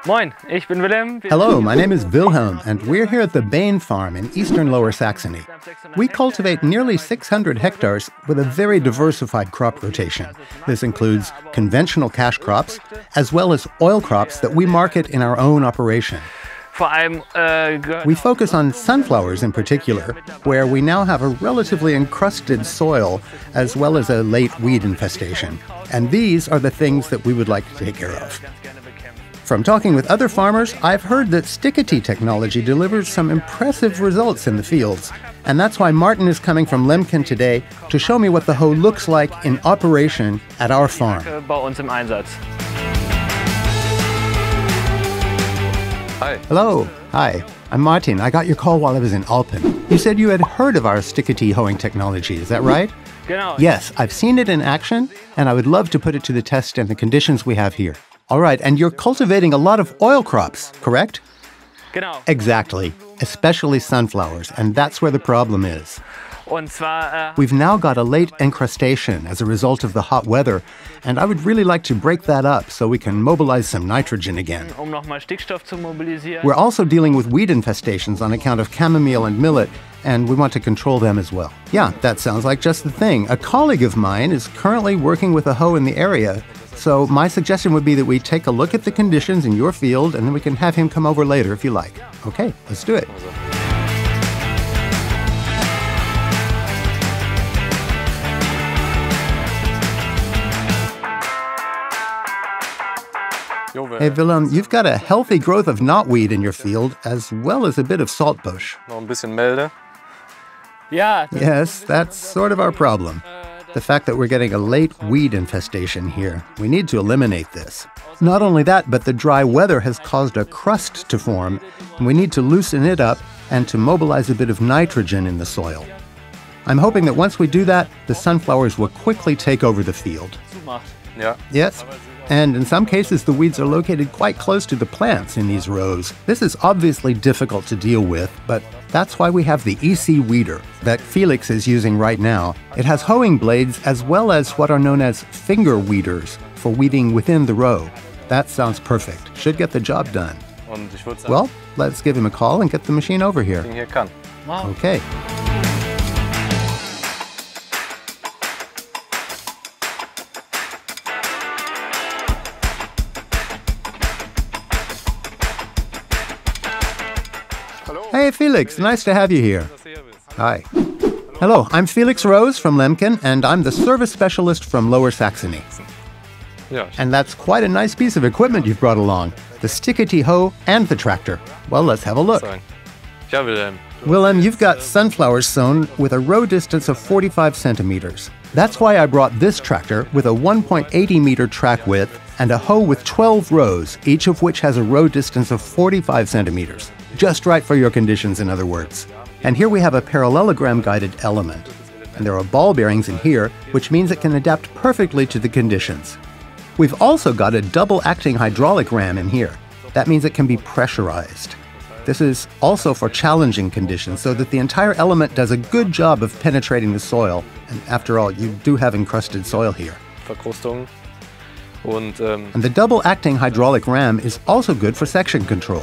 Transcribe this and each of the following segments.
Moin, ich bin Willem. Hello, my name is Wilhelm, and we're here at the Bain Farm in eastern Lower Saxony. We cultivate nearly 600 hectares with a very diversified crop rotation. This includes conventional cash crops, as well as oil crops that we market in our own operation. We focus on sunflowers in particular, where we now have a relatively encrusted soil, as well as a late weed infestation. And these are the things that we would like to take care of. From talking with other farmers, I've heard that Stickity technology delivers some impressive results in the fields. And that's why Martin is coming from Lemken today to show me what the hoe looks like in operation at our farm. Hi. Hello. Hi. I'm Martin. I got your call while I was in Alpen. You said you had heard of our Stickity hoeing technology, is that right? Genau. Yes, I've seen it in action, and I would love to put it to the test in the conditions we have here. All right, and you're cultivating a lot of oil crops, correct? Genau. Exactly, especially sunflowers, and that's where the problem is. Und zwar, We've now got a late encrustation as a result of the hot weather, and I would really like to break that up so we can mobilize some nitrogen again. nochmal Stickstoff zu mobilisieren. We're also dealing with weed infestations on account of chamomile and millet, and we want to control them as well. Yeah, that sounds like just the thing. A colleague of mine is currently working with a hoe in the area, so my suggestion would be that we take a look at the conditions in your field, and then we can have him come over later if you like. Okay, let's do it. Hey Willem, you've got a healthy growth of knotweed in your field, as well as a bit of saltbush. Noch ein bisschen Melde. Ja, Yes, that's sort of our problem. The fact that we're getting a late weed infestation here. We need to eliminate this. Not only that, but the dry weather has caused a crust to form, and we need to loosen it up and to mobilize a bit of nitrogen in the soil. I'm hoping that once we do that, the sunflowers will quickly take over the field. zumacht. Ja. Yes, and in some cases the weeds are located quite close to the plants in these rows. This is obviously difficult to deal with, but that's why we have the EC Weeder that Felix is using right now. It has hoeing blades as well as what are known as finger weeders for weeding within the row. That sounds perfect. Should get the job done. Und ich würde sagen, Well, let's give him a call and get the machine over here. Ding hier kann. Okay. Hey Felix, nice to have you here. Hi. Hello, I'm Felix Rose from Lemken, and I'm the service specialist from Lower Saxony. Ja, And that's quite a nice piece of equipment you've brought along. The Stickity hoe and the tractor. Well, let's have a look. sagen. Ja, Wilhelm. Willem, you've got sunflowers sown with a row distance of 45 centimeters. That's why I brought this tractor with a 1.80 meter track width and a hoe with 12 rows, each of which has a row distance of 45 centimeters. Just right for your conditions, in other words. And here we have a parallelogram-guided element. And there are ball bearings in here, which means it can adapt perfectly to the conditions. We've also got a double-acting hydraulic ram in here. That means it can be pressurized. This is also for challenging conditions, so that the entire element does a good job of penetrating the soil. And after all, you do have encrusted soil here. Verkrustung. Und And the double-acting hydraulic ram is also good for section control.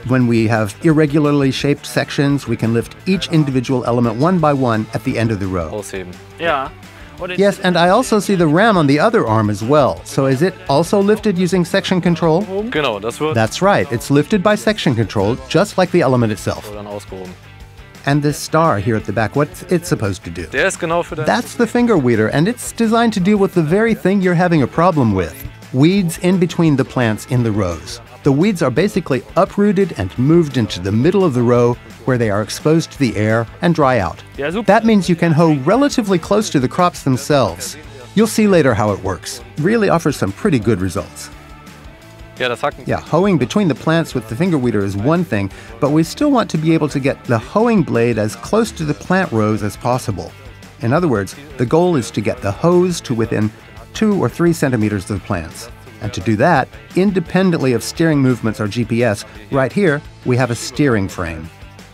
When we have irregularly shaped sections, we can lift each individual element one by one at the end of the row. ausheben. Ja. Und Yes, and I also see the ram on the other arm as well. So is it also lifted using section control? Genau, das wird That's right, it's lifted by section control, just like the element itself. dann ausgehoben. And this star here at the back, what's it supposed to do? Der ist genau für dein... That's the finger weeder, and it's designed to deal with the very thing you're having a problem with. Weeds in between the plants in the rows. The weeds are basically uprooted and moved into the middle of the row where they are exposed to the air and dry out. Ja, super. That means you can hoe relatively close to the crops themselves. You'll see later how it works. Really offers some pretty good results. Ja, das Hacken. Yeah, hoeing between the plants with the finger weeder is one thing, but we still want to be able to get the hoeing blade as close to the plant rows as possible. In other words, the goal is to get the hose to within 2 or 3 centimeters of the plants. And to do that, independently of steering movements or GPS, right here we have a steering frame.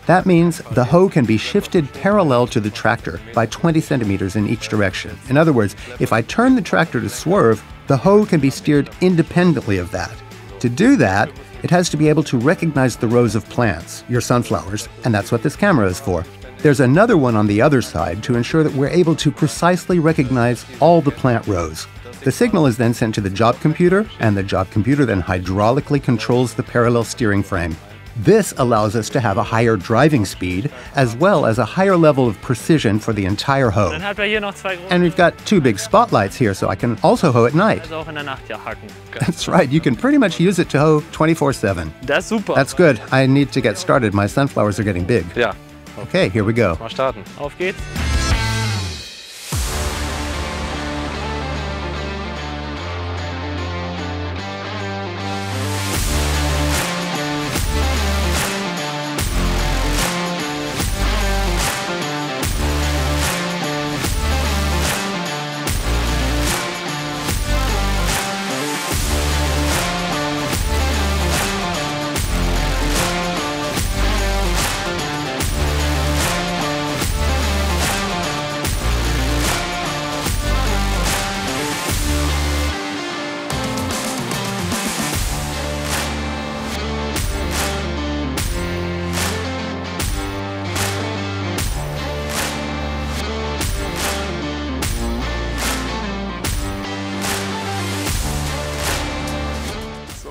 That means the hoe can be shifted parallel to the tractor by 20 centimeters in each direction. In other words, if I turn the tractor to swerve, the hoe can be steered independently of that. To do that, it has to be able to recognize the rows of plants, your sunflowers, and that's what this camera is for. There's another one on the other side to ensure that we're able to precisely recognize all the plant rows. The signal is then sent to the job computer, and the job computer then hydraulically controls the parallel steering frame. This allows us to have a higher driving speed, as well as a higher level of precision for the entire hoe. Dann hat er hier noch zwei große. And we've got two big spotlights here, so I can also hoe at night. Also auch in der Nacht ja hacken. That's right, you can pretty much use it to hoe 24/7. Das ist super. That's good. I need to get started. My sunflowers are getting big. Ja, Okay, here we go. mal starten. Auf geht's.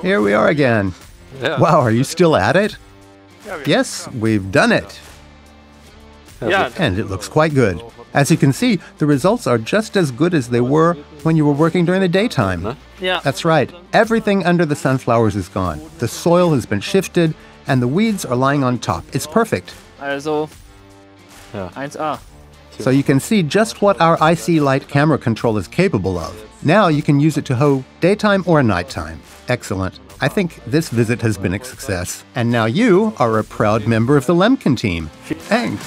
Here we are again. Ja. Wow, are you still at it? Yes, we've done it. Ja, And it looks quite good. As you can see, the results are just as good as they were when you were working during the daytime. ja. That's right. Everything under the sunflowers is gone. The soil has been shifted, and the weeds are lying on top. It's perfect. Also Ja. 1A. So you can see just what our IC Light camera control is capable of. Now you can use it to hoe daytime or nighttime. Excellent. I think this visit has been a success. And now you are a proud member of the Lemken team. Thanks.